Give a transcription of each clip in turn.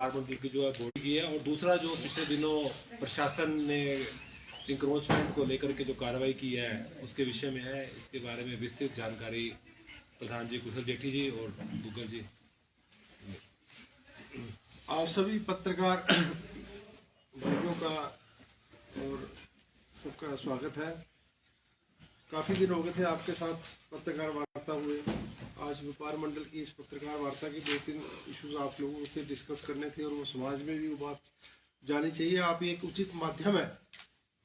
मंडल की जो है बॉडी की है। और दूसरा जो पिछले दिनों प्रशासन ने इंक्रोचमेंट को लेकर के जो कार्रवाई की है उसके विषय में है। इसके बारे में विस्तृत जानकारी प्रधान जी कुशल जेठी जी और दुग्गल जी। आप सभी पत्रकार भाइयों का और सबका स्वागत है। काफ़ी दिन हो गए थे आपके साथ पत्रकार वार्ता हुए। आज व्यापार मंडल की इस पत्रकार वार्ता की 2-3 इश्यूज आप लोगों से डिस्कस करने थे और वो समाज में भी वो बात जानी चाहिए। आप एक उचित माध्यम है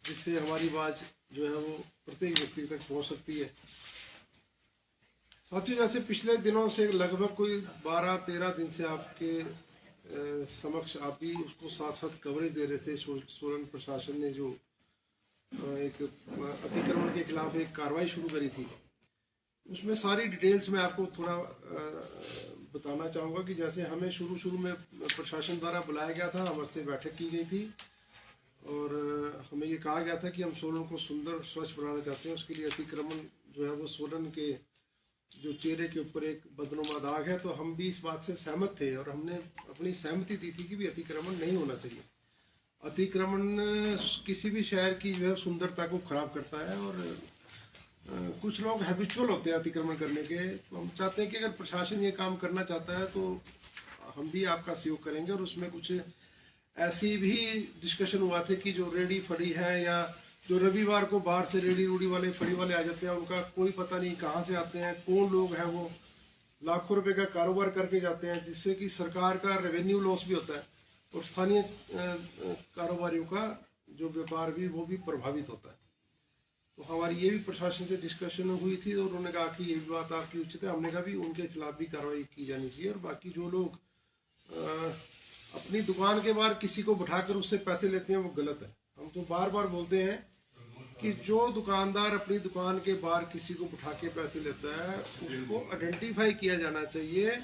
जिससे हमारी आवाज़ जो है वो प्रत्येक व्यक्ति तक पहुंच सकती है। साथियों, जैसे पिछले दिनों से लगभग कोई 12-13 दिन से आपके समक्ष आप भी उसको साथ साथ कवरेज दे रहे थे। सोलन प्रशासन ने जो एक अतिक्रमण के खिलाफ एक कार्रवाई शुरू करी थी, उसमें सारी डिटेल्स में आपको थोड़ा बताना चाहूँगा कि जैसे हमें शुरू में प्रशासन द्वारा बुलाया गया था, हमसे बैठक की गई थी और हमें ये कहा गया था कि हम सोलन को सुंदर स्वच्छ बनाना चाहते हैं। उसके लिए अतिक्रमण जो है वो सोलन के जो चेहरे के ऊपर एक बदनुमा दाग है, तो हम भी इस बात से सहमत थे और हमने अपनी सहमति दी थी कि भी अतिक्रमण नहीं होना चाहिए। अतिक्रमण किसी भी शहर की जो है सुंदरता को खराब करता है और कुछ लोग हैबिचुअल होते हैं अतिक्रमण करने के। तो हम चाहते हैं कि अगर प्रशासन ये काम करना चाहता है तो हम भी आपका सहयोग करेंगे। और उसमें कुछ ऐसी भी डिस्कशन हुआ थे कि जो रेडी फड़ी है या जो रविवार को बाहर से रेडी रूडी वाले फड़ी वाले आ जाते हैं, उनका कोई पता नहीं कहाँ से आते हैं, कौन लोग हैं, वो लाखों रुपए का कारोबार करके जाते हैं, जिससे कि सरकार का रेवेन्यू लॉस भी होता है और स्थानीय कारोबारियों का जो व्यापार भी वो भी प्रभावित होता है। तो हमारी ये भी प्रशासन से डिस्कशन हुई थी और उन्होंने कहा कि ये भी बात आपकी उचित है। हमने कहा भी उनके खिलाफ भी कार्रवाई की जानी चाहिए। और बाकी जो लोग अपनी दुकान के बाहर किसी को बिठाकर उससे पैसे लेते हैं वो गलत है। हम तो बार बार बोलते हैं कि जो दुकानदार अपनी दुकान के बाहर किसी को बिठा के पैसे लेता है उसको आइडेंटिफाई किया जाना चाहिए।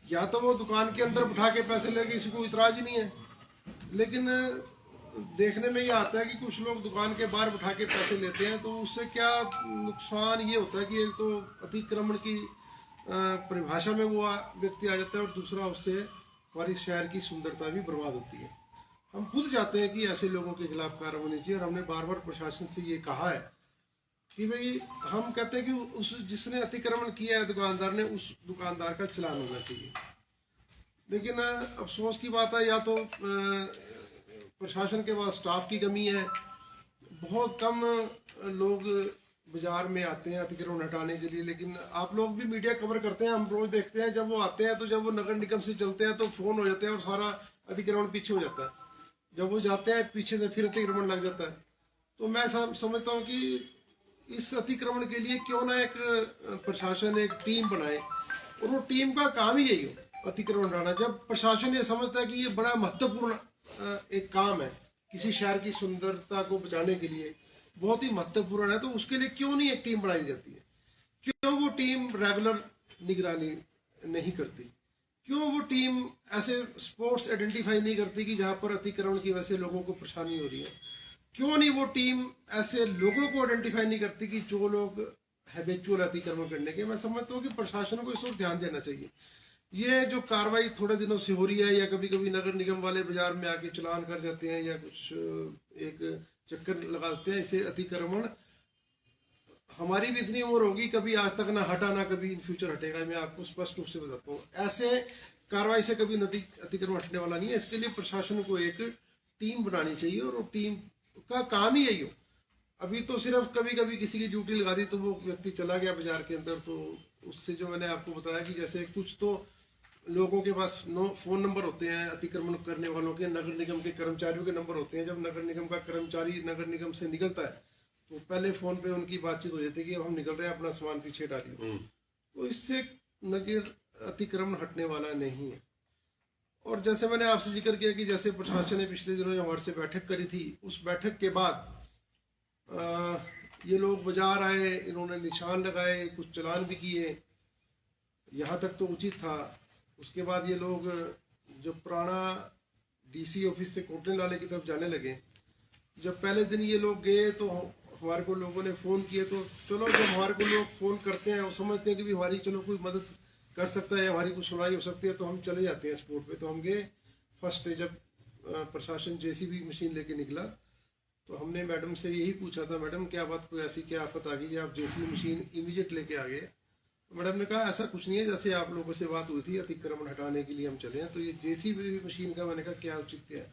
या तो वो दुकान के अंदर बिठा के पैसे ले, किसी को इतराज ही नहीं है, लेकिन देखने में ये आता है कि कुछ लोग दुकान के बाहर बिठा के पैसे लेते हैं। तो उससे क्या नुकसान ये होता है कि एक तो अतिक्रमण की परिभाषा में वो व्यक्ति आ जाता है और दूसरा उससे हमारी शहर की सुंदरता भी बर्बाद होती है। हम खुद चाहते हैं कि ऐसे लोगों के खिलाफ कार्रवाई होनी चाहिए और हमने बार बार प्रशासन से ये कहा है कि भाई हम कहते हैं कि उस जिसने अतिक्रमण किया है दुकानदार ने, उस दुकानदार का चालान होना चाहिए। लेकिन अफसोस की बात है या तो प्रशासन के पास स्टाफ की कमी है, बहुत कम लोग बाजार में आते हैं अतिक्रमण हटाने के लिए। लेकिन आप लोग भी मीडिया कवर करते हैं, हम रोज देखते हैं जब वो आते हैं तो जब वो नगर निगम से चलते हैं तो फोन हो जाते हैं और सारा अतिक्रमण पीछे हो जाता है। जब वो जाते हैं पीछे से फिर अतिक्रमण लग जाता है। तो मैं समझता हूँ कि इस अतिक्रमण के लिए क्यों ना एक प्रशासन एक टीम बनाए और वो टीम का काम ही यही हो, अतिक्रमण हटाना। जब प्रशासन ये समझता है कि ये बड़ा महत्वपूर्ण एक काम है, किसी शहर की सुंदरता को बचाने के लिए बहुत ही महत्वपूर्ण है, तो उसके लिए क्यों नहीं एक टीम बनाई जाती है? क्यों वो टीम रेगुलर निगरानी नहीं करती? क्यों वो टीम ऐसे स्पॉट्स आइडेंटिफाई नहीं करती कि जहां पर अतिक्रमण की वजह से लोगों को परेशानी हो रही है? क्यों नहीं वो टीम ऐसे लोगों को आइडेंटिफाई नहीं करती कि जो लोग हैबिचुअल अतिक्रमण करने के? मैं समझता हूँ कि प्रशासन को इस पर ध्यान देना चाहिए। ये जो कार्रवाई थोड़े दिनों से हो रही है या कभी कभी नगर निगम वाले बाजार में आके चलान कर जाते हैं या कुछ एक चक्कर लगाते हैं, इसे अतिक्रमण हमारी भी इतनी उम्र होगी, कभी आज तक ना हटा ना कभी इन फ्यूचर हटेगा। मैं आपको स्पष्ट रूप से बताता हूँ, ऐसे कार्रवाई से कभी नदी अतिक्रमण हटने वाला नहीं है। इसके लिए प्रशासन को एक टीम बनानी चाहिए और वो टीम का काम ही यही हो। अभी तो सिर्फ कभी कभी किसी की ड्यूटी लगा दी तो वो व्यक्ति चला गया बाजार के अंदर, तो उससे जो मैंने आपको बताया कि जैसे कुछ तो लोगों के पास फोन नंबर होते हैं अतिक्रमण करने वालों के, नगर निगम के कर्मचारियों के नंबर होते हैं। जब नगर निगम का कर्मचारी नगर निगम से निकलता है तो पहले फोन पे उनकी बातचीत हो जाती है कि अब हम निकल रहे हैं, अपना सामान पीछे डालिए। तो इससे नगर अतिक्रमण हटने वाला नहीं है। और जैसे मैंने आपसे जिक्र किया कि जैसे प्रशासन ने पिछले दिनों हमारे से बैठक करी थी, उस बैठक के बाद ये लोग बाजार आए, इन्होंने निशान लगाए, कुछ चालान भी किए, यहाँ तक तो उचित था। उसके बाद ये लोग जब पुराना डीसी ऑफिस से कोटले नाले की तरफ जाने लगे, जब पहले दिन ये लोग गए तो हमारे को लोगों ने फ़ोन किए। तो चलो, जब हमारे को लोग फ़ोन करते हैं और समझते हैं कि भी हमारी चलो कोई मदद कर सकता है, हमारी कुछ सुनाई हो सकती है, तो हम चले जाते हैं स्पॉट पे। तो हम गए, फर्स्ट डे जब प्रशासन जेसीबी मशीन लेके निकला, तो हमने मैडम से यही पूछा था, मैडम क्या बात, कोई ऐसी क्या आफत आ गई कि आप जेसीबी मशीन इमीडिएट लेके आ गए? तो मैडम ने कहा ऐसा कुछ नहीं है, जैसे आप लोगों से बात हुई थी अतिक्रमण हटाने के लिए हम चले हैं, तो ये जेसीबी मशीन का मैंने कहा क्या औचित्य है?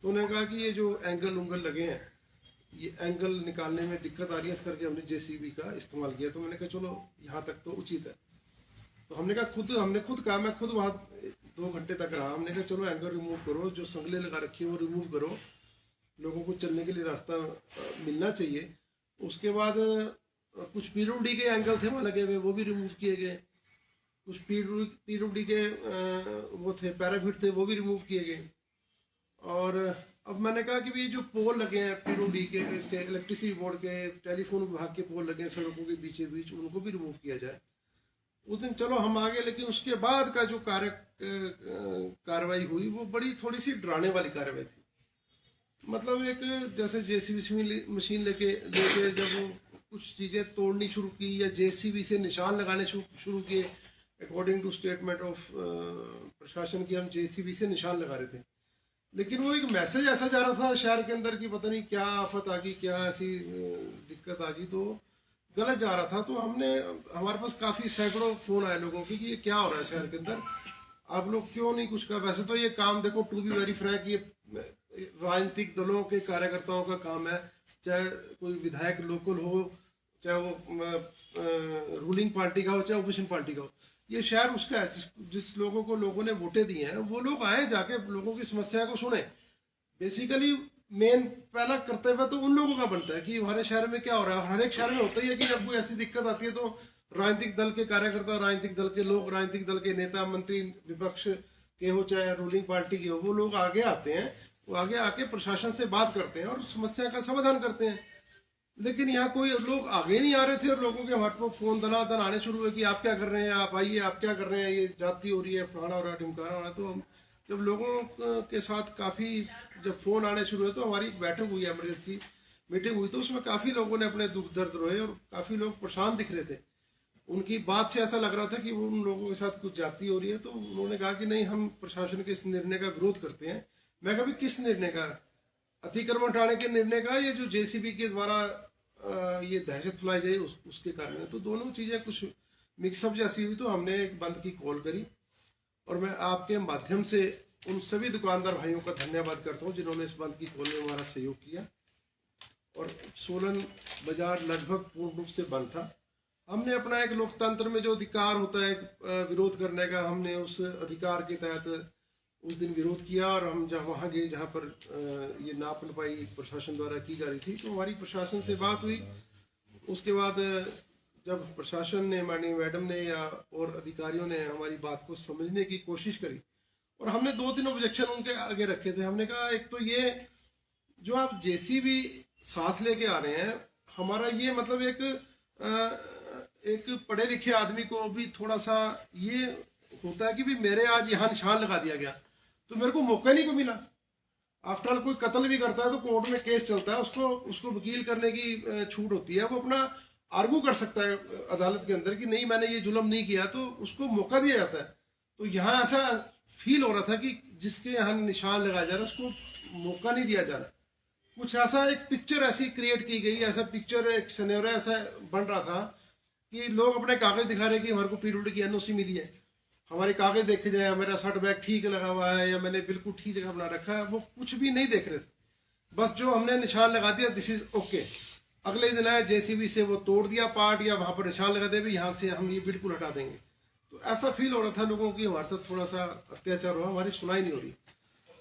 तो उन्होंने कहा कि ये जो एंगल उंगल लगे हैं, ये एंगल निकालने में दिक्कत आ रही है, इस करके हमने जेसीबी का इस्तेमाल किया। तो मैंने कहा चलो यहाँ तक तो उचित है। तो हमने खुद कहा, मैं खुद वहाँ 2 घंटे तक रहा। हमने कहा चलो एंगल रिमूव करो, जो संगले लगा रखी है वो रिमूव करो, लोगों को चलने के लिए रास्ता मिलना चाहिए। उसके बाद कुछ पीडब्ल्यूडी के एंगल थे वहाँ लगे हुए, वो भी रिमूव किए गए। कुछ पीडब्ल्यूडी के वो थे पैराफिट थे, वो भी रिमूव किए गए। और अब मैंने कहा कि ये जो पोल लगे हैं पीडब्ल्यूडी के, इसके इलेक्ट्रिसिटी बोर्ड के, टेलीफोन विभाग के पोल लगे हैं सड़कों के बीचे बीच, उनको भी रिमूव किया जाए। उस दिन चलो हम आ गए, लेकिन उसके बाद का जो कार्रवाई हुई वो बड़ी थोड़ी सी डराने वाली कार्रवाई थी। मतलब एक जैसे जेसीबी मशीन लेके जब वो कुछ चीज़ें तोड़नी शुरू की या जेसीबी से निशान लगाने शुरू किए, अकॉर्डिंग टू स्टेटमेंट ऑफ प्रशासन की हम जेसीबी से निशान लगा रहे थे, लेकिन वो एक मैसेज ऐसा जा रहा था शहर के अंदर कि पता नहीं क्या आफत आ गई, क्या ऐसी दिक्कत आ गई, तो गलत जा रहा था। तो हमारे पास काफ़ी सैकड़ों फ़ोन आए लोगों के कि ये क्या हो रहा है शहर के अंदर, आप लोग क्यों नहीं कुछ का। वैसे तो ये काम देखो, टू बी वेरी फ्रैंक, ये राजनीतिक दलों के कार्यकर्ताओं का काम है, चाहे कोई विधायक लोकल हो, चाहे वो रूलिंग पार्टी का हो, चाहे ओपोजिशन पार्टी का हो। ये शहर उसका है जिस लोगों को लोगों ने वोटें दी हैं, वो लोग आए, जाके लोगों की समस्या को सुने। बेसिकली मेन पहला कर्तव्य तो उन लोगों का बनता है कि हमारे शहर में क्या हो रहा है। हर एक शहर में होता ही है कि जब कोई ऐसी दिक्कत आती है तो राजनीतिक दल के कार्यकर्ता, राजनीतिक दल के लोग, राजनीतिक दल के नेता मंत्री, विपक्ष के हो चाहे रूलिंग पार्टी के हो, वो लोग आगे आते हैं, वो आगे आके प्रशासन से बात करते हैं और समस्या का समाधान करते हैं। लेकिन यहाँ कोई लोग आगे नहीं आ रहे थे और लोगों के हमारे को फोन दनादन आने शुरू हुए कि आप क्या कर रहे हैं, आप आइए, आप क्या कर रहे हैं, ये जाती हो रही है, फलाना हो रहा है, ढिमकाना हो रहा है। तो हम जब लोगों के साथ काफ़ी जब फ़ोन आने शुरू हुए, तो हमारी एक बैठक हुई, एमरजेंसी मीटिंग हुई, तो उसमें काफ़ी लोगों ने अपने दुख दर्द रोए और काफ़ी लोग परेशान दिख रहे थे। उनकी बात से ऐसा लग रहा था कि वो उन लोगों के साथ कुछ जाती हो रही है। तो उन्होंने कहा कि नहीं, हम प्रशासन के इस निर्णय का विरोध करते हैं। मैं कहा किस निर्णय का? अतिक्रमण हटाने के निर्णय का, ये जो जेसीबी के द्वारा ये दहशत फैलाई जाए उसके कारण है। तो दोनों चीज़ें कुछ मिक्सअप जैसी हुई, तो हमने एक बंद की कॉल करी। और मैं आपके माध्यम से उन सभी दुकानदार भाइयों का धन्यवाद करता हूं जिन्होंने इस बंद की कॉल में हमारा सहयोग किया। और सोलन बाजार लगभग पूर्ण रूप से बंद था। हमने अपना एक लोकतंत्र में जो अधिकार होता है विरोध करने का, हमने उस अधिकार के तहत उस दिन विरोध किया। और हम जहाँ वहाँ गए जहाँ पर ये नापनपाई प्रशासन द्वारा की जा रही थी, तो हमारी प्रशासन से बात हुई। उसके बाद जब प्रशासन ने, माननीय मैडम ने या और अधिकारियों ने हमारी बात को समझने की कोशिश करी, और हमने 2-3 ऑब्जेक्शन उनके आगे रखे थे। हमने कहा एक तो ये जो आप जेसीबी साथ लेके आ रहे हैं, हमारा ये मतलब एक पढ़े लिखे आदमी को भी थोड़ा सा ये होता है कि भी मेरे आज यहाँ निशान लगा दिया गया तो मेरे को मौका नहीं को मिला। आफ्टर ऑल कोई कत्ल भी करता है तो कोर्ट में केस चलता है, उसको वकील करने की छूट होती है, वो अपना आर्गू कर सकता है अदालत के अंदर कि नहीं मैंने ये जुल्म नहीं किया, तो उसको मौका दिया जाता है। तो यहाँ ऐसा फील हो रहा था कि जिसके यहाँ निशान लगाया जा रहा है उसको मौका नहीं दिया जा रहा। कुछ ऐसा एक पिक्चर ऐसी क्रिएट की गई, ऐसा पिक्चर एक सिनेरियो ऐसा बन रहा था कि लोग अपने कागज दिखा रहे कि हमारे को पीडब्ल्यूडी की एनओसी मिली है, हमारे कागज देखे जाए, मेरा सर्ट बैग ठीक लगा हुआ है या मैंने बिल्कुल ठीक जगह बना रखा है, वो कुछ भी नहीं देख रहे थे। बस जो हमने निशान लगा दिया दिस इज ओके, अगले दिन आया जेसीबी से वो तोड़ दिया पार्ट या वहां पर निशान लगा दे भी यहाँ से हम ये बिल्कुल हटा देंगे। तो ऐसा फील हो रहा था लोगों की हमारे साथ थोड़ा सा अत्याचार हुआ, हमारी सुनाई नहीं हो रही।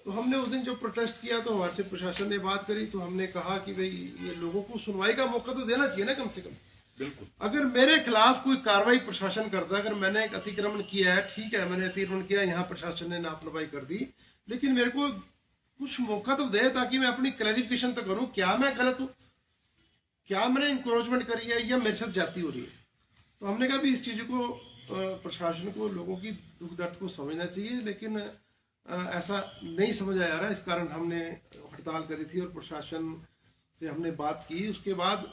तो हमने उस दिन जो प्रोटेस्ट किया तो हमारे से प्रशासन ने बात करी, तो हमने कहा कि भाई ये लोगों को सुनवाई का मौका तो देना चाहिए ना कम से कम। बिल्कुल, अगर मेरे खिलाफ कोई कार्रवाई प्रशासन करता है, अगर मैंने एक अतिक्रमण किया है, ठीक है मैंने अतिक्रमण किया, यहाँ प्रशासन ने नापनवाई कर दी, लेकिन मेरे को कुछ मौका तो दे ताकि मैं अपनी क्लैरिफिकेशन तो करूं, क्या मैं गलत हूं, क्या मैंने इंक्रोचमेंट करी है या मेरे साथ जाती हो रही है। तो हमने कहा भी इस चीज़ को प्रशासन को लोगों की दुख दर्द को समझना चाहिए, लेकिन ऐसा नहीं समझा जा रहा। इस कारण हमने हड़ताल करी थी और प्रशासन से हमने बात की। उसके बाद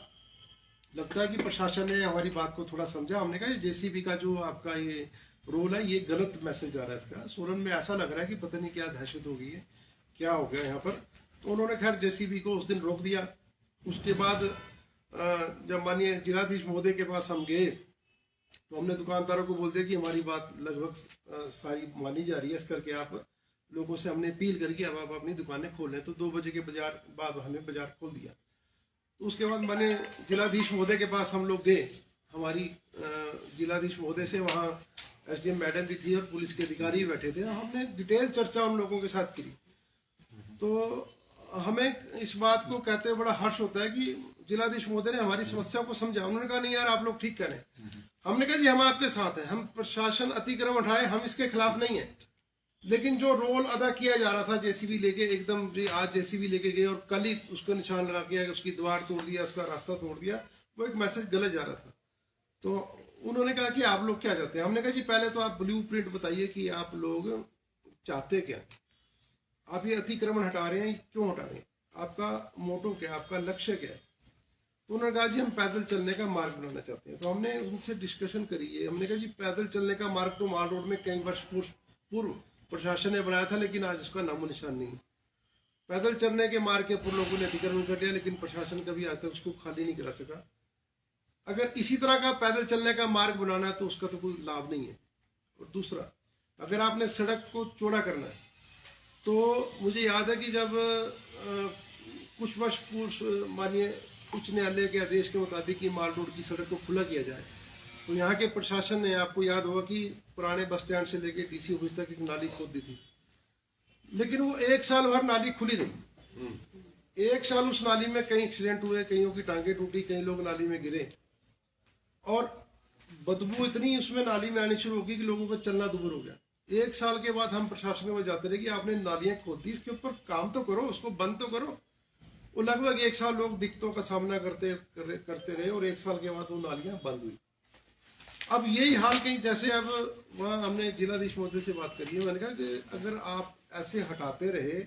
लगता है कि प्रशासन ने हमारी बात को थोड़ा समझा। हमने कहा जेसीबी का जो आपका ये रोल है, ये गलत मैसेज आ रहा है इसका। सोलन में ऐसा लग रहा है कि पता नहीं क्या दहशत हो गई है, क्या हो गया यहाँ पर। तो उन्होंने खैर जेसीबी को उस दिन रोक दिया। उसके बाद जब माननीय जिलाधीश महोदय के पास हम गए तो हमने दुकानदारों को बोल दिया कि हमारी बात लगभग सारी मानी जा रही है, इस करके आप लोगों से हमने अपील करी कि अब आप अपनी दुकानें खोल लें। तो 2 बजे के बाद हमें बाजार खोल दिया। तो उसके बाद मैंने जिलाधीश महोदय के पास हम लोग गए। हमारी जिलाधीश महोदय से वहाँ एसडीएम मैडम भी थी और पुलिस के अधिकारी भी बैठे थे। हमने डिटेल चर्चा उन लोगों के साथ की। तो हमें इस बात को कहते हुए बड़ा हर्ष होता है कि जिलाधीश महोदय ने हमारी समस्या को समझा। उन्होंने कहा नहीं यार आप लोग ठीक करें। हमने कहा जी हम आपके साथ हैं, हम प्रशासन अतिक्रमण हटाए, हम इसके खिलाफ नहीं है, लेकिन जो रोल अदा किया जा रहा था जेसीबी लेके, एकदम जी आज जेसीबी लेके गए और कल ही उसको निशान लगा के उसकी दीवार तोड़ दिया, उसका रास्ता तोड़ दिया, वो एक मैसेज गलत जा रहा था। तो उन्होंने कहा कि आप लोग क्या चाहते हैं। हमने कहा जी पहले तो आप ब्लूप्रिंट बताइए कि आप लोग चाहते क्या, आप ये अतिक्रमण हटा रहे हैं, क्यों हटा रहे हैं, आपका मोटो क्या, आपका लक्ष्य क्या है। तो उन्होंने कहा जी हम पैदल चलने का मार्ग बनाना चाहते हैं। तो हमने उनसे डिस्कशन करी है। हमने कहा जी पैदल चलने का मार्ग तो माल रोड में कई वर्ष पूर्व प्रशासन ने बनाया था, लेकिन आज उसका नामो निशान नहीं। पैदल चलने के मार्ग के ऊपर लोगों ने अतिक्रमण कर लिया, लेकिन प्रशासन कभी आज तक उसको खाली नहीं करा सका। अगर इसी तरह का पैदल चलने का मार्ग बनाना है तो उसका तो कोई लाभ नहीं है। और दूसरा, अगर आपने सड़क को चौड़ा करना है तो मुझे याद है कि जब कुछ वर्ष पूर्व माननीय उच्च न्यायालय के आदेश के मुताबिक कि माल रोड की सड़क को खुला किया जाए, तो यहाँ के प्रशासन ने, आपको याद होगा कि पुराने बस स्टैंड से लेके डीसी ऑफिस तक एक नाली खोद दी थी, लेकिन वो 1 साल भर नाली खुली रही। 1 साल उस नाली में कई एक्सीडेंट हुए, कईयों की टांगें टूटी, कई लोग नाली में गिरे और बदबू इतनी उसमें नाली में आनी शुरू होगी कि लोगों का चलना दूर हो गया। 1 साल के बाद हम प्रशासन में जाते रहे कि आपने नालियां खोद दी, इसके ऊपर काम तो करो, उसको बंद तो करो। वो लगभग 1 साल लोग दिक्कतों का सामना करते रहे और 1 साल के बाद वो नालियां बंद हुई। अब यही हाल कहीं, जैसे अब वहाँ हमने जिलाधीश महोदय से बात करी है, मैंने कहा कि अगर आप ऐसे हटाते रहे,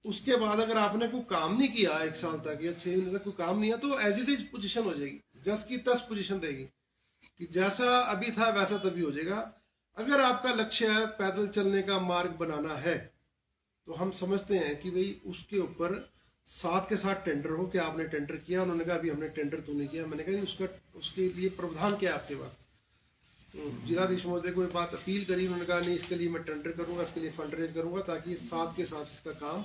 उसके बाद अगर आपने कोई काम नहीं किया 1 साल तक या 6 महीने तक कोई काम नहीं है, तो एज इट इज पोजीशन हो जाएगी, जस की तस पोजीशन रहेगी कि जैसा अभी था वैसा तभी हो जाएगा। अगर आपका लक्ष्य है पैदल चलने का मार्ग बनाना है, तो हम समझते हैं कि भाई उसके ऊपर साथ के साथ टेंडर हो। कि आपने टेंडर किया? उन्होंने कहा अभी हमने टेंडर तो नहीं किया। मैंने कहा उसके लिए प्रावधान क्या है आपके पास? तो जिलाधीश महोदय को ये बात अपील करी। उन्होंने कहा नहीं, इसके लिए मैं टेंडर करूंगा, इसके लिए फंड रेज करूंगा, ताकि साथ के साथ इसका काम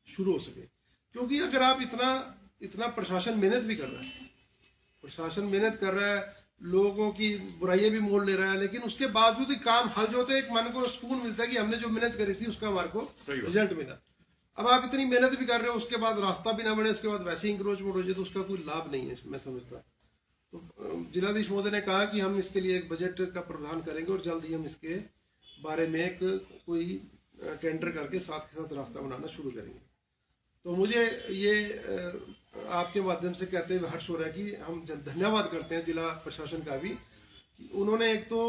शुरू हो सके। क्योंकि अगर आप इतना प्रशासन मेहनत भी कर रहा है, प्रशासन मेहनत कर रहा है, लोगों की बुराइयां भी मोल ले रहा है, लेकिन उसके बावजूद ही काम हल जो होते, एक मन को सुकून मिलता है कि हमने जो मेहनत करी थी उसका हमारे को रिजल्ट मिला। अब आप इतनी मेहनत भी कर रहे हो, उसके बाद रास्ता भी ना बने, उसके बाद वैसे ही इंक्रोचमेंट हो जाए, तो उसका कोई लाभ नहीं है, मैं समझता। तो जिलाधीश महोदय ने कहा कि हम इसके लिए एक बजट का प्रावधान करेंगे और जल्द ही हम इसके बारे में एक कोई टेंडर करके साथ के साथ रास्ता बनाना शुरू करेंगे। तो मुझे ये आपके माध्यम से कहते हुए हर्ष हो रहा है कि हम धन्यवाद करते हैं जिला प्रशासन का भी। उन्होंने एक तो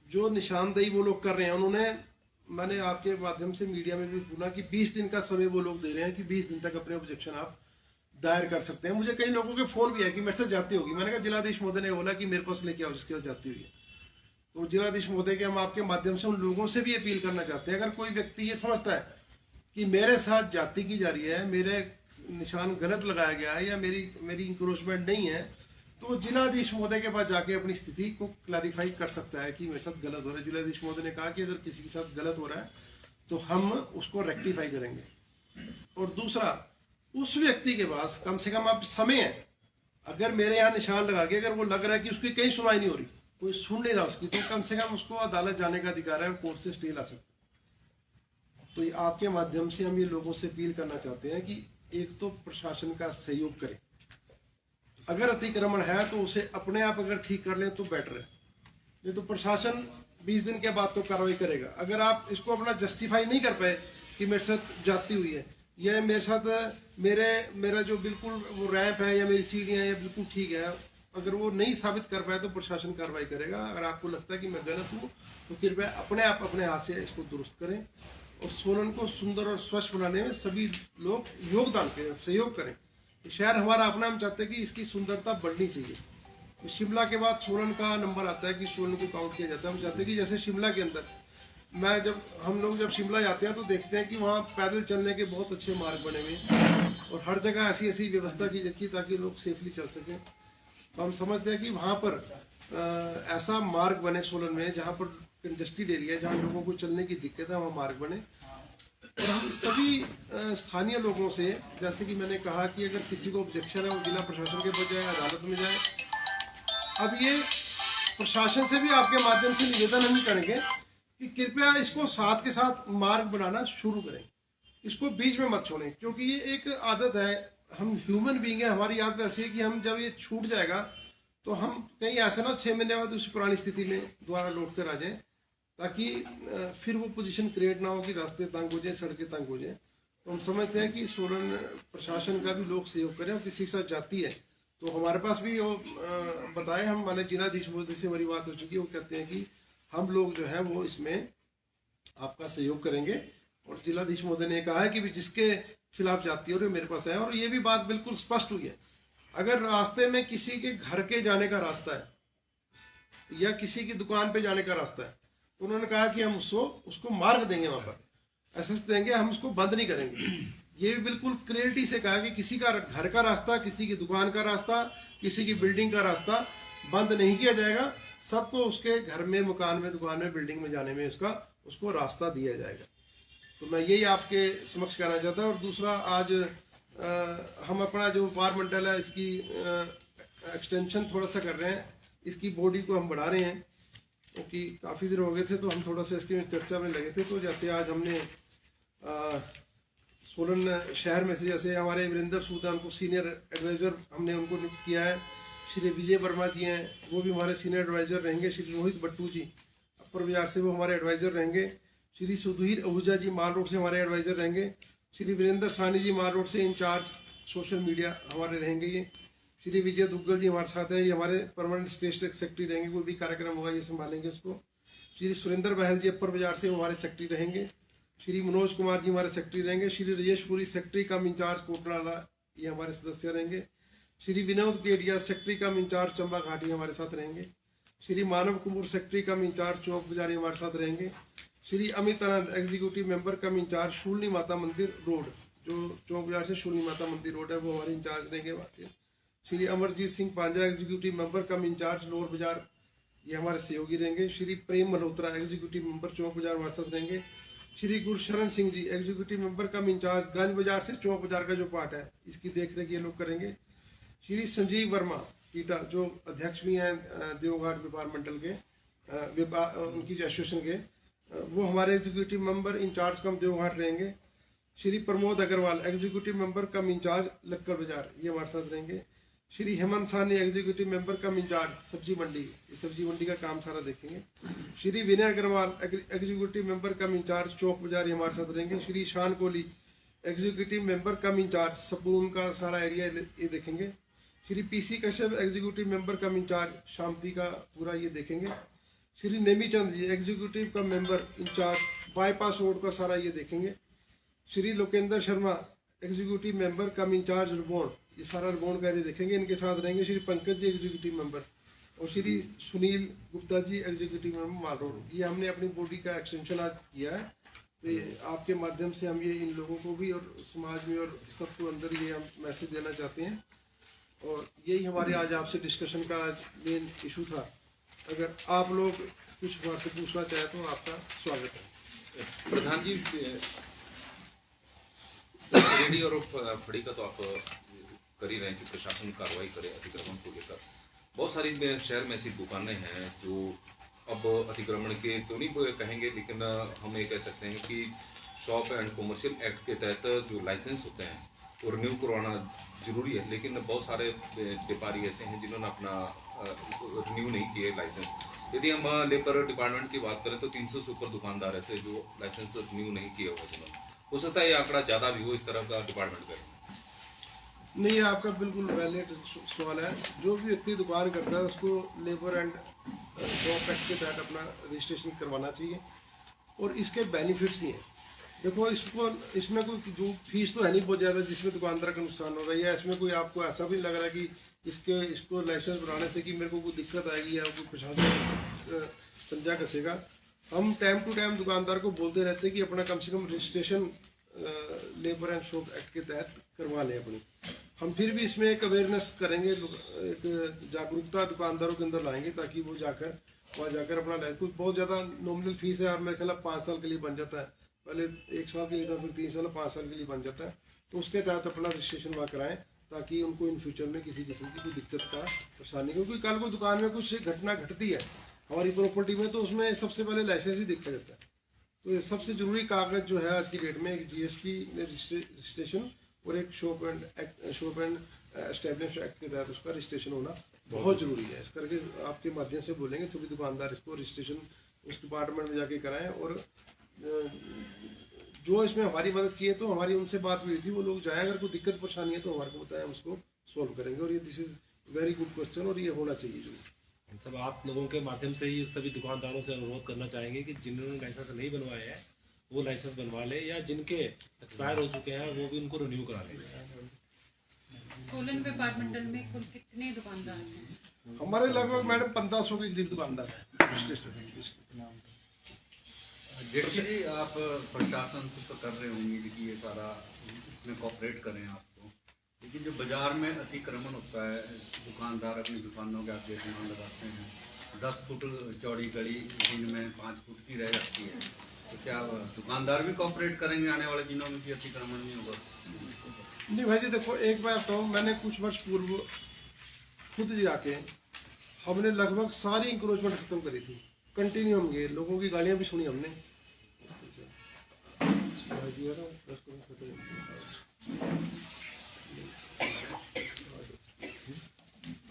जो निशानदेही वो लोग कर रहे हैं, मैंने आपके माध्यम से मीडिया में भी सुना कि 20 दिन का समय वो लोग दे रहे हैं कि 20 दिन तक अपने ऑब्जेक्शन आप दायर कर सकते हैं। मुझे कई लोगों के फोन भी है कि मेरे से जाती होगी। मैंने कहा जिलाधीश महोदय ने बोला कि मेरे पास लेके आओ जिसके पास जाती हुई है। तो जिलाधीश महोदय के हम आपके माध्यम से उन लोगों से भी अपील करना चाहते हैं, अगर कोई व्यक्ति ये समझता है कि मेरे साथ जाति की जा रही है, मेरे निशान गलत लगाया गया है या मेरी इंक्रोचमेंट नहीं है, तो जिलाधीश महोदय के पास जाके अपनी स्थिति को क्लैरिफाई कर सकता है कि मेरे साथ गलत हो रहा है। जिलाधीश महोदय ने कहा कि अगर किसी के साथ गलत हो रहा है तो हम उसको रेक्टिफाई करेंगे। और दूसरा, उस व्यक्ति के पास कम से कम अब समय है, अगर मेरे यहाँ निशान लगा के अगर वो लग रहा है कि उसकी कहीं सुनवाई नहीं हो रही, कोई सुन नहीं रहा उसकी, तो कम से कम उसको अदालत जाने का अधिकार है और कोर्ट से स्टे ला सकते। तो ये आपके माध्यम से हम ये लोगों से अपील करना चाहते हैं कि एक तो प्रशासन का सहयोग करें, अगर अतिक्रमण है तो उसे अपने आप अगर ठीक कर लें तो बेटर है, नहीं तो प्रशासन 20 दिन के बाद तो कार्रवाई करेगा। अगर आप इसको अपना जस्टिफाई नहीं कर पाए कि मेरे साथ जाती हुई है या मेरे साथ मेरा जो बिल्कुल वो रैंप है या मेरी सीढ़ियाँ या बिल्कुल ठीक है, अगर वो नहीं साबित कर पाए तो प्रशासन कार्रवाई करेगा। अगर आपको लगता है कि मैं गलत हूँ तो कृपया अपने हाथ से इसको दुरुस्त करें और सोलन को सुंदर और स्वच्छ बनाने में सभी लोग योगदान करें, सहयोग करें। शहर हमारा अपना, हम चाहते हैं कि इसकी सुंदरता बढ़नी चाहिए। तो शिमला के बाद सोलन का नंबर आता है कि सोलन को काउंट किया जाता है। हम चाहते हैं कि जैसे शिमला के अंदर हम लोग जब शिमला जाते हैं तो देखते हैं कि वहाँ पैदल चलने के बहुत अच्छे मार्ग बने हुए हैं और हर जगह ऐसी ऐसी व्यवस्था की जाती है ताकि लोग सेफली चल सकें। तो हम समझते हैं कि वहाँ पर ऐसा मार्ग बने सोलन में जहाँ पर कंजेस्टेड एरिया है, जहाँ लोगों को चलने की दिक्कत है, वहाँ मार्ग बने। और हम सभी स्थानीय लोगों से, जैसे कि मैंने कहा कि अगर किसी को ऑब्जेक्शन है वो जिला प्रशासन के बजाय अदालत में जाए। अब ये प्रशासन से भी आपके माध्यम से निवेदन हम करेंगे कि कृपया इसको साथ के साथ मार्ग बनाना शुरू करें, इसको बीच में मत छोड़ें, क्योंकि ये एक आदत है। हम ह्यूमन बीइंग है, हमारी आदत ऐसी है कि हम जब ये छूट जाएगा तो हम कहीं ऐसा ना 6 महीने बाद उस पुरानी स्थिति में दोबारा लौट कर आ जाए, ताकि फिर वो पोजीशन क्रिएट ना हो कि रास्ते तंग हो जाए, सड़कें तंग हो जाए। तो हम समझते हैं कि सोलन प्रशासन का भी लोग सहयोग करें। और किसी के साथ जाती है तो हमारे पास भी वो बताए, हम माने जिलाधीश महोदय से हमारी बात हो चुकी है, वो कहते हैं कि हम लोग जो है वो इसमें आपका सहयोग करेंगे। और जिलाधीश महोदय ने कहा है कि भी जिसके खिलाफ जाती है और मेरे पास है। और ये भी बात बिल्कुल स्पष्ट हुई है, अगर रास्ते में किसी के घर के जाने का रास्ता है या किसी की दुकान पे जाने का रास्ता है तो उन्होंने कहा कि हम उसको मार्ग देंगे, वहां पर एसएस देंगे, हम उसको बंद नहीं करेंगे। ये भी बिल्कुल क्लियरिटी से कहा कि किसी का घर का रास्ता, किसी की दुकान का रास्ता, किसी की बिल्डिंग का रास्ता बंद नहीं किया जाएगा। सबको उसके घर में, मकान में, दुकान में, बिल्डिंग में जाने में उसको रास्ता दिया जाएगा। तो मैं यही आपके समक्ष कहना चाहता हूँ। और दूसरा, आज हम अपना जो व्यापार मंडल है इसकी एक्सटेंशन थोड़ा सा कर रहे हैं, इसकी बॉडी को हम बढ़ा रहे हैं, क्योंकि काफ़ी दिन हो गए थे तो हम थोड़ा सा इसकी चर्चा में लगे थे। तो जैसे आज हमने सोलन शहर में से जैसे हमारे वीरेंद्र सूद हैं, उनको सीनियर एडवाइज़र हमने उनको नियुक्त किया है। श्री विजय वर्मा जी हैं, वो भी हमारे सीनियर एडवाइज़र रहेंगे। श्री रोहित भट्टू जी अपर बाजार से, वो हमारे एडवाइज़र रहेंगे। श्री सुधीर आहूजा जी माल रोड से हमारे एडवाइज़र रहेंगे। श्री वीरेंद्र सानी जी माल रोड से इंचार्ज सोशल मीडिया हमारे रहेंगे। ये श्री विजय दुग्गल जी हमारे साथ हैं, ये हमारे परमानेंट स्टेट सेक्रेटरी रहेंगे, कोई भी कार्यक्रम होगा ये संभालेंगे उसको। श्री सुरेंद्र बहल जी अपर बाजार से हमारे सेक्रेटरी रहेंगे। श्री मनोज कुमार जी हमारे सेक्रेटरी रहेंगे। श्री राजेश पुरी सेक्रेटरी कम इंचार्ज कोटनाला, ये हमारे सदस्य रहेंगे। श्री विनोद केडिया सेक्रेटरी कम इंचार्ज चंबा घाटी हमारे साथ रहेंगे। श्री मानव कुमार सेक्रेटरी कम इंचार्ज चौक बाजारी हमारे साथ रहेंगे। श्री अमित आनंद executive member cum in charge Shoolini माता मंदिर रोड, जो चौक बाजार से शूलनी माता मंदिर रोड है, वो हमारे इंचार्ज रहेंगे। Shri Amarjeet Singh Panja executive member cum in charge lower बाजार, ये हमारे सहयोगी रहेंगे। श्री प्रेम मल्होत्रा एग्जीक्यूटिव मेंबर चौक बाजार हमारे साथ रहेंगे। Shri Gursharan Singh ji executive member cum in charge गंज बाजार से चौक बाजार का जो पार्ट है इसकी देखरेख ये लोग करेंगे। श्री संजीव वर्मा टीटा, जो अध्यक्ष भी हैं देवघाट व्यापार मंडल के, उनकी जो एसोसिएशन के, वो हमारे एग्जीक्यूटिव मेंबर इंचार्ज कम देवघाट रहेंगे। Shri Pramod Agarwal executive member cum in charge लक्कड़ बाजार, ये हमारे साथ रहेंगे। श्री हेमंत सानी एग्जीक्यूटिव मेंबर कम इंचार्ज सब्जी मंडी, ये सब्जी मंडी का काम सारा देखेंगे। Shri Vinay Agrawal executive member cum incharge Chowk Bazaar, ये हमारे साथ रहेंगे। Shri Shan Kohli executive member cum incharge Sapun का सारा एरिया ये देखेंगे। Shri PC Kashyap executive member cum incharge Shanti का पूरा ये देखेंगे। श्री नेमी चंद जी एग्जीक्यूटिव का मेंबर इंचार्ज बाईपास रोड का सारा ये देखेंगे। Shri Lokendra Sharma executive member cum incharge रिबोन, ये सारा रिबोन का एरिया देखेंगे, इनके साथ रहेंगे। श्री पंकज जी एग्जीक्यूटिव मेंबर और श्री सुनील गुप्ता जी एग्जीक्यूटिव मेंबर माल रोड, ये हमने अपनी बॉडी का एक्सटेंशन आज किया है। तो ये आपके माध्यम से हम ये इन लोगों को भी और समाज में और सबको अंदर ये हम मैसेज देना चाहते हैं। और यही हमारे आज आपसे डिस्कशन का आज मेन इशू था। अगर आप लोग कुछ बातें पूछना चाहे तो आपका स्वागत है। प्रधान जी, रेडी और फड़ी का तो आप कर ही रहे हैं कि प्रशासन कार्रवाई करे अतिक्रमण को लेकर। बहुत सारी शहर में ऐसी दुकानें हैं जो अब अतिक्रमण के तो नहीं कहेंगे, लेकिन हम ये कह सकते हैं कि शॉप एंड कॉमर्शियल एक्ट के तहत जो लाइसेंस होते हैं वो रिन्यू करवाना जरूरी है। लेकिन बहुत सारे व्यापारी ऐसे हैं जिन्होंने अपना रिन्यू नहीं किए लाइसेंस। यदि हम लेबर डिपार्टमेंट की बात करें तो 300 से ऊपर दुकानदार ऐसे जो लाइसेंस रिन्यू नहीं किए हुए जिन्होंने, हो सकता है ये आंकड़ा ज्यादा भी हो, इस तरह का डिपार्टमेंट करे। नहीं, आपका बिल्कुल वैलिड सवाल है। जो भी व्यक्ति दुकान करता है उसको लेबर एंड शॉप एक्ट के तहत अपना रजिस्ट्रेशन करवाना चाहिए और इसके बेनिफिट्स ही हैं। देखो, इसमें कोई जो फीस तो है नहीं बहुत ज़्यादा जिसमें दुकानदार का नुकसान हो रहा है, या इसमें कोई आपको ऐसा भी लग रहा है कि इसको लाइसेंस बनाने से कि मेरे को कोई दिक्कत आएगी या कोई प्रशासन पंजा कसेगा। हम टाइम टू टाइम दुकानदार को बोलते रहते हैं कि अपना कम से कम registration labour and shop act के तहत करवा लें अपनी। हम फिर भी इसमें एक अवेयरनेस करेंगे, एक जागरूकता दुकानदारों के अंदर लाएंगे ताकि वो जाकर वहाँ जाकर अपना कुछ बहुत ज़्यादा नॉमिनल फीस है और मेरे ख्याल 5 साल के लिए बन जाता है। पहले 1 साल के लिए था, फिर 3 साल 5 साल के लिए बन जाता है। तो उसके तहत अपना रजिस्ट्रेशन वहाँ कराएं ताकि उनको इन फ्यूचर में किसी किस्म की कोई दिक्कत का परेशानी, क्योंकि कल को दुकान में कुछ घटना घटती है हमारी प्रॉपर्टी में तो उसमें सबसे पहले लाइसेंस ही देखा जाता है। तो ये सबसे जरूरी कागज जो है आज की डेट में एक GST में रजिस्ट्रेशन और एक शॉप एंड एस्टेब्लिश एक्ट के तहत उसका रजिस्ट्रेशन होना बहुत जरूरी है। इस करके आपके माध्यम से बोलेंगे सभी दुकानदार इसको रजिस्ट्रेशन उस डिपार्टमेंट में जाके कराएं। और जो इसमें हमारी मदद चाहिए तो हमारी उनसे बात हुई थी, वो लोग जाए, अगर कोई दिक्कत परेशानी है तो हमारे को बताएं, हम उसको सोल्व करेंगे। और ये this is very good question और ये होना चाहिए जरूर। सब आप लोगों के माध्यम से ही सभी दुकानदारों से अनुरोध करना चाहेंगे कि जिन्होंने लाइसेंस नहीं बनवाए हैं वो लाइसेंस बनवा ले, या जिनके एक्सपायर हो चुके हैं वो भी उनको रिन्यू करा लें। सोलन डिपार्टमेंटल में कुल कितने दुकानदार हैं? हमारे लगभग मैडम 1500 के करीब दुकानदार हैं। जेठी जी, आप प्रशासन से तो कर रहे होंगे कि ये सारा इसमें कॉपरेट करें आपको, लेकिन जो बाजार में अतिक्रमण होता है, दुकानदार अपनी दुकानों के आगे दुकान लगाते हैं, 10 फुट चौड़ी गली जिनमें 5 फुट की रह जाती है, तो क्या दुकानदार भी कॉपरेट करेंगे आने वाले दिनों में कि अतिक्रमण नहीं होगा? नहीं भाई जी, देखो एक बात बताऊँ, मैंने कुछ वर्ष पूर्व खुद जाके हमने लगभग सारी इंक्रोचमेंट खत्म करी थी। कंटिन्यू हम गए, लोगों की गालियां भी सुनी हमने।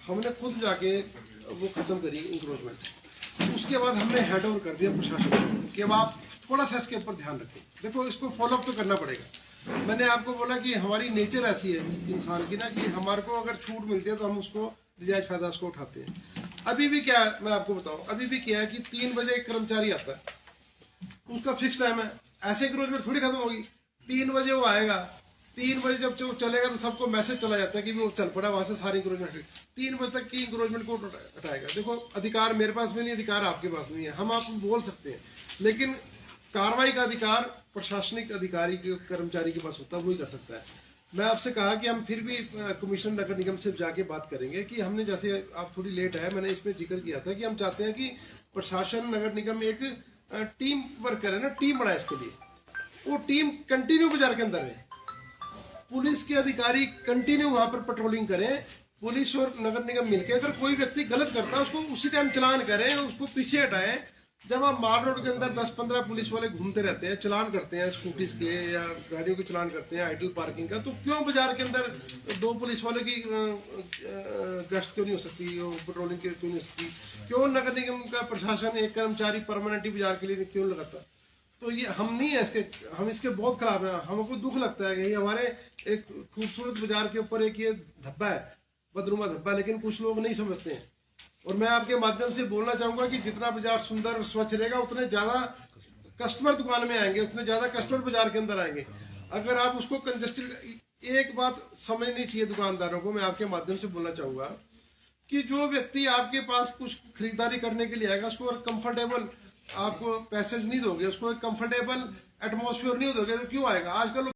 हमने खुद जाके वो खत्म करी इंक्रोचमेंट। उसके बाद हमने हैंड ओवर कर दिया प्रशासन को कि अब आप थोड़ा सा इसके ऊपर ध्यान रखें। देखो इसको फॉलोअप तो करना पड़ेगा। मैंने आपको बोला कि हमारी नेचर ऐसी है इंसान की ना कि हमारे को अगर छूट मिलती है तो हम उसको जायज फायदा उसको उठाते हैं। अभी भी क्या है मैं आपको बताऊं, अभी भी क्या है कि 3 बजे एक कर्मचारी आता है, उसका फिक्स टाइम है। ऐसे इंक्रोचमेंट थोड़ी खत्म होगी। 3 बजे वो आएगा, 3 बजे जब वो चलेगा तो सबको मैसेज चला जाता है कि वो चल पड़ा, वहां से सारी इंक्रोचमेंट 3 बजे तक की इंक्रोचमेंट को हटाएगा। देखो अधिकार मेरे पास में नहीं, अधिकार आपके पास नहीं है। हम आपको बोल सकते हैं, लेकिन कार्रवाई का अधिकार प्रशासनिक अधिकारी के कर्मचारी के पास होता है, वही कर सकता है। मैं आपसे कहा कि हम फिर भी कमिश्नर नगर निगम से जाके बात करेंगे कि हमने, जैसे आप थोड़ी लेट है, मैंने इसमें जिक्र किया था कि हम चाहते हैं कि प्रशासन नगर निगम एक टीम वर्क करे ना, टीम बनाए इसके लिए। वो टीम कंटिन्यू बाजार के अंदर है, पुलिस के अधिकारी कंटिन्यू वहां पर पेट्रोलिंग करें। पुलिस और नगर निगम मिलकर अगर कोई व्यक्ति गलत करता है उसको उसी टाइम चलान करें, उसको पीछे हटाएं। जब आप माल रोड के अंदर 10-15 पुलिस वाले घूमते रहते हैं, चलान करते हैं स्कूटीज के या गाड़ियों के चलान करते हैं आइडल पार्किंग का, तो क्यों बाजार के अंदर 2 पुलिस वाले की गश्त क्यों नहीं हो सकती, पेट्रोलिंग क्यों नहीं हो सकती? क्यों नगर निगम का प्रशासन एक कर्मचारी परमानेंटली बाजार के लिए क्यों लगाता? तो ये हम नहीं है इसके, हम इसके बहुत खिलाफ हैं। हमको दुख लगता है कि हमारे एक खूबसूरत बाजार के ऊपर एक ये धब्बा है, बदनुमा धब्बा, लेकिन कुछ लोग नहीं समझते हैं। और मैं आपके माध्यम से बोलना चाहूंगा कि जितना बाजार सुंदर और स्वच्छ रहेगा उतने ज्यादा कस्टमर दुकान में आएंगे, उतने ज्यादा कस्टमर बाजार के अंदर आएंगे। अगर आप उसको कंजेस्टेड, एक बात समझनी चाहिए दुकानदारों को, मैं आपके माध्यम से बोलना चाहूंगा कि जो व्यक्ति आपके पास कुछ खरीदारी करने के लिए आएगा, उसको कंफर्टेबल आपको पैसेज नहीं दोगे, उसको एक कंफर्टेबल एटमॉस्फेयर नहीं दोगे, तो क्यों आएगा? आजकल